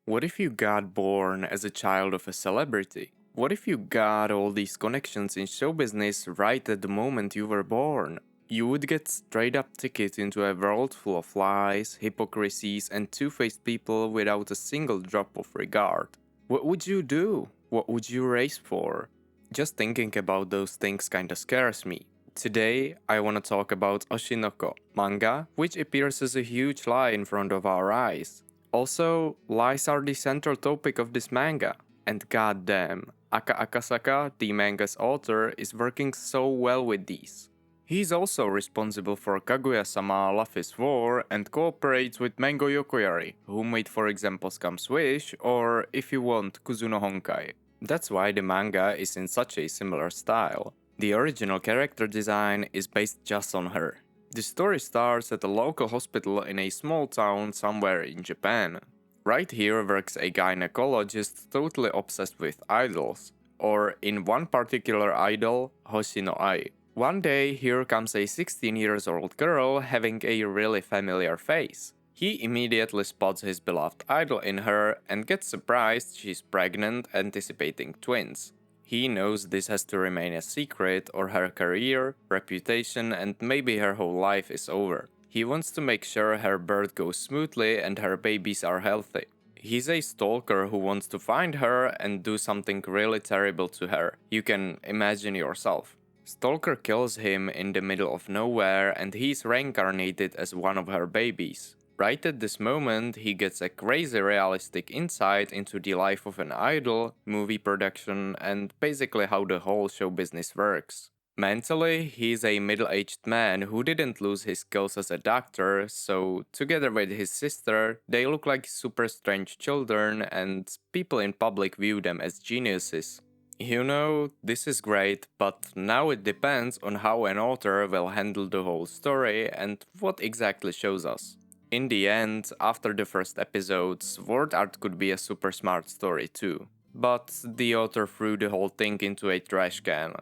What if you got born as a child of a celebrity? What if you got all these connections in show business right at the moment you were born? You would get straight up ticket into a world full of lies, hypocrisies, and two-faced people without a single drop of regard. What would you do? What would you race for? Just thinking about those things kinda scares me. Today, I wanna talk about Oshinoko, manga, which appears as a huge lie in front of our eyes. Also, lies are the central topic of this manga, and goddamn, Aka Akasaka, the manga's author, is working so well with these. He's also responsible for Kaguya-sama Love is War and cooperates with Mango Yokoyari, who made for example Scum's Wish or, if you want, Kuzuno Honkai. That's why the manga is in such a similar style. The original character design is based just on her. The story starts at a local hospital in a small town somewhere in Japan. Right here works a gynecologist totally obsessed with idols, or in one particular idol, Hoshi no Ai. One day, here comes a 16-year-old girl having a really familiar face. He immediately spots his beloved idol in her and gets surprised she's pregnant, anticipating twins. He knows this has to remain a secret or her career, reputation, and maybe her whole life is over. He wants to make sure her birth goes smoothly and her babies are healthy. He's a stalker who wants to find her and do something really terrible to her. You can imagine yourself. Stalker kills him in the middle of nowhere and he's reincarnated as one of her babies. Right at this moment, he gets a crazy realistic insight into the life of an idol, movie production, and basically how the whole show business works. Mentally, he's a middle-aged man who didn't lose his skills as a doctor, so together with his sister, they look like super strange children and people in public view them as geniuses. You know, this is great, but now it depends on how an author will handle the whole story and what exactly shows us. In the end, after the first episode, Sword Art could be a super smart story too. But the author threw the whole thing into a trash can.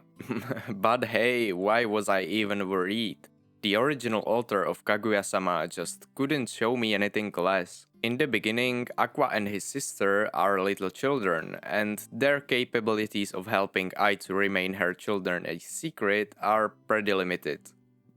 But hey, why was I even worried? The original author of Kaguya-sama just couldn't show me anything less. In the beginning, Aqua and his sister are little children, and their capabilities of helping Ai to remain her children a secret are pretty limited.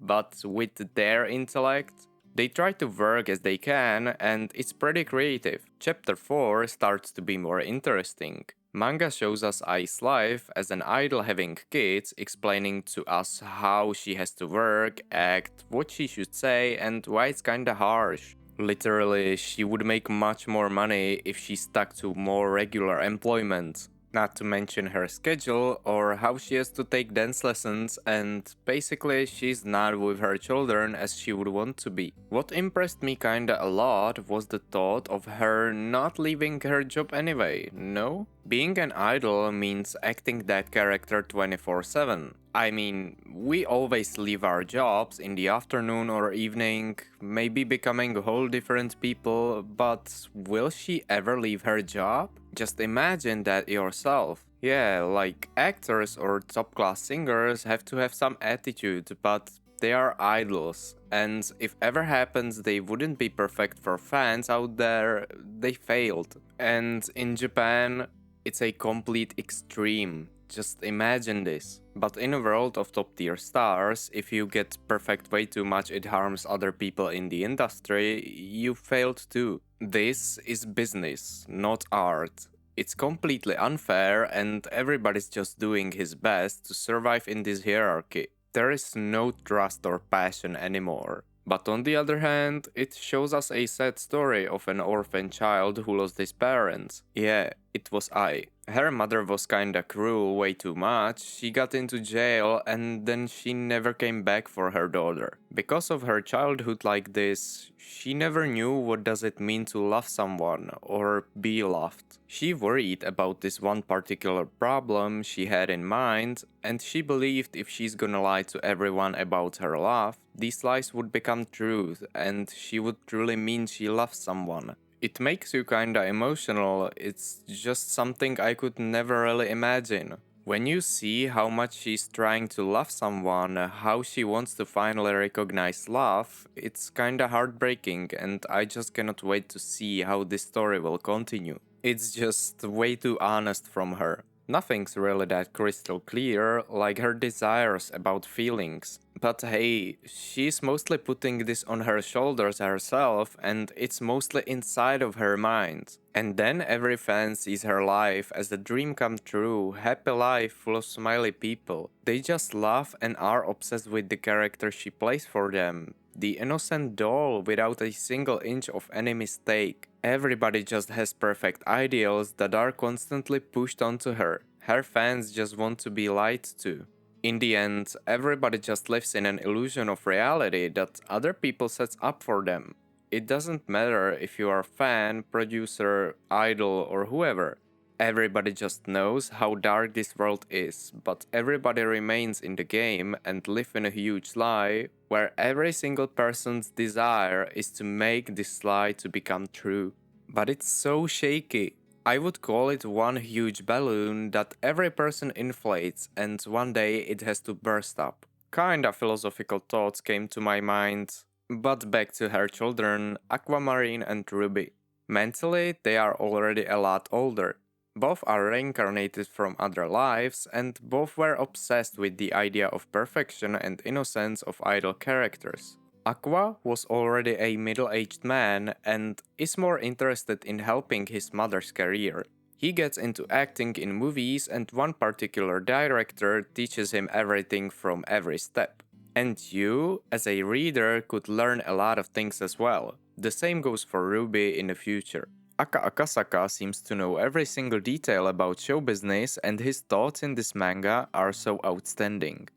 But with their intellect, they try to work as they can, and it's pretty creative. Chapter 4 starts to be more interesting. Manga shows us Ai's life as an idol having kids, explaining to us how she has to work, act, what she should say, and why it's kinda harsh. Literally, she would make much more money if she stuck to more regular employment. Not to mention her schedule or how she has to take dance lessons, and basically she's not with her children as she would want to be. What impressed me kinda a lot was the thought of her not leaving her job anyway, no? Being an idol means acting that character 24/7. I mean, we always leave our jobs in the afternoon or evening, maybe becoming whole different people, but will she ever leave her job? Just imagine that yourself. Yeah, like actors or top class singers have to have some attitude, but they are idols, and if ever happens they wouldn't be perfect for fans out there, they failed. And in Japan, it's a complete extreme. Just imagine this. But in a world of top tier stars, if you get perfect way too much it harms other people in the industry, you failed too. This is business, not art. It's completely unfair and everybody's just doing his best to survive in this hierarchy. There is no trust or passion anymore. But on the other hand, it shows us a sad story of an orphan child who lost his parents. Yeah, it was I. Her mother was kinda cruel way too much, she got into jail and then she never came back for her daughter. Because of her childhood like this, she never knew what does it mean to love someone or be loved. She worried about this one particular problem she had in mind, and she believed if she's gonna lie to everyone about her love, these lies would become truth and she would truly mean she loves someone. It makes you kinda emotional, it's just something I could never really imagine. When you see how much she's trying to love someone, how she wants to finally recognize love, it's kinda heartbreaking, and I just cannot wait to see how this story will continue. It's just way too honest from her. Nothing's really that crystal clear, like her desires about feelings. But hey, she's mostly putting this on her shoulders herself, and it's mostly inside of her mind. And then every fan sees her life as a dream come true, happy life full of smiley people. They just love and are obsessed with the character she plays for them. The innocent doll without a single inch of any mistake. Everybody just has perfect ideals that are constantly pushed onto her. Her fans just want to be lied to. In the end, everybody just lives in an illusion of reality that other people set up for them. It doesn't matter if you are a fan, producer, idol, or whoever. Everybody just knows how dark this world is, but everybody remains in the game and live in a huge lie where every single person's desire is to make this lie to become true. But it's so shaky. I would call it one huge balloon that every person inflates and one day it has to burst up. Kinda philosophical thoughts came to my mind. But back to her children, Aquamarine and Ruby. Mentally, they are already a lot older. Both are reincarnated from other lives, and both were obsessed with the idea of perfection and innocence of idol characters. Aqua was already a middle-aged man and is more interested in helping his mother's career. He gets into acting in movies, and one particular director teaches him everything from every step. And you, as a reader, could learn a lot of things as well. The same goes for Ruby in the future. Aka Akasaka seems to know every single detail about show business, and his thoughts in this manga are so outstanding.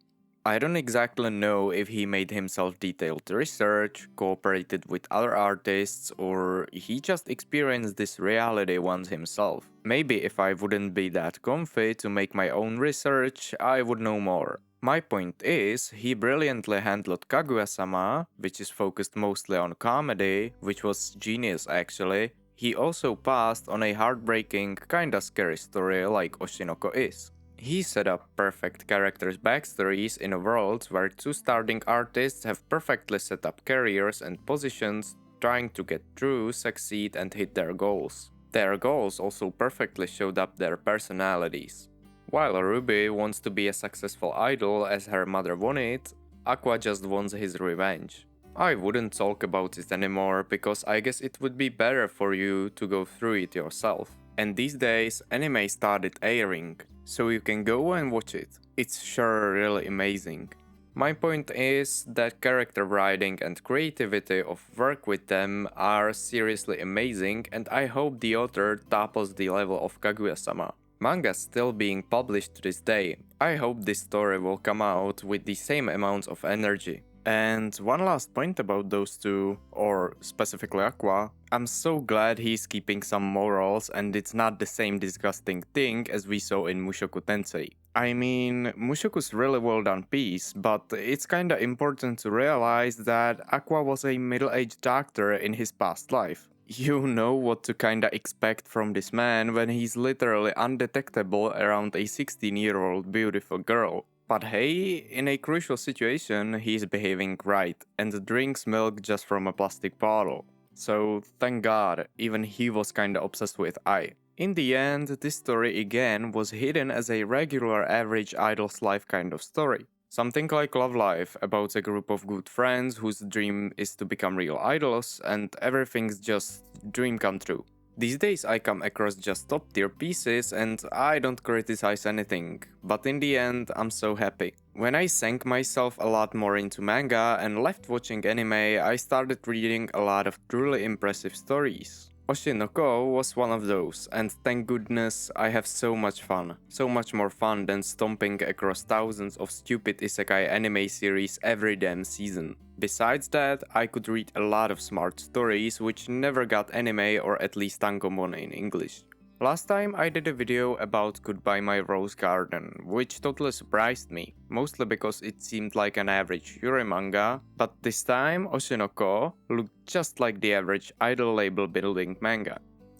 I don't exactly know if he made himself detailed research, cooperated with other artists, or he just experienced this reality once himself. Maybe if I wouldn't be that comfy to make my own research, I would know more. My point is, he brilliantly handled Kaguya-sama, which is focused mostly on comedy, which was genius actually. He also passed on a heartbreaking, kinda scary story like Oshinoko is. He set up perfect characters' backstories in a world where two starting artists have perfectly set up careers and positions, trying to get through, succeed, and hit their goals. Their goals also perfectly showed up their personalities. While Ruby wants to be a successful idol as her mother wanted, Aqua just wants his revenge. I wouldn't talk about it anymore because I guess it would be better for you to go through it yourself. And these days, anime started airing, so you can go and watch it. It's sure really amazing. My point is that character writing and creativity of work with them are seriously amazing, and I hope the author topples the level of Kaguya-sama. Manga's still being published to this day. I hope this story will come out with the same amount of energy. And one last point about those two, or specifically Aqua, I'm so glad he's keeping some morals and it's not the same disgusting thing as we saw in Mushoku Tensei. I mean, Mushoku's really well done piece, but it's kinda important to realize that Aqua was a middle-aged doctor in his past life. You know what to kinda expect from this man when he's literally undetectable around a 16-year-old beautiful girl. But hey, in a crucial situation, he's behaving right and drinks milk just from a plastic bottle. So thank God, even he was kinda obsessed with Ai. In the end, this story again was hidden as a regular average idol's life kind of story. Something like Love Life, about a group of good friends whose dream is to become real idols and everything's just dream come true. These days I come across just top tier pieces and I don't criticize anything, but in the end I'm so happy. When I sank myself a lot more into manga and left watching anime, I started reading a lot of truly impressive stories. Oshi no Ko was one of those, and thank goodness I have so much fun. So much more fun than stomping across thousands of stupid isekai anime series every damn season. Besides that, I could read a lot of smart stories which never got anime or at least tankobon in English. Last time I did a video about Goodbye My Rose Garden, which totally surprised me, mostly because it seemed like an average Yuri manga, but this time Oshi no Ko looked just like the average idol label building manga.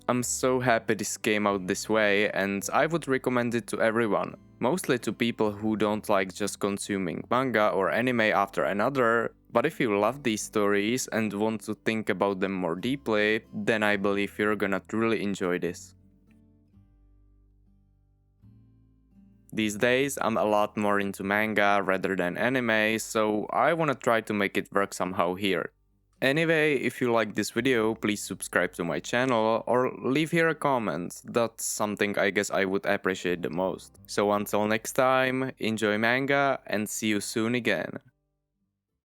I'm so happy this came out this way and I would recommend it to everyone. Mostly to people who don't like just consuming manga or anime after another, but if you love these stories and want to think about them more deeply, then I believe you're gonna truly enjoy this. These days, I'm a lot more into manga rather than anime, so I wanna try to make it work somehow here. Anyway, if you like this video, please subscribe to my channel or leave here a comment. That's something I guess I would appreciate the most. So until next time, enjoy manga and see you soon again.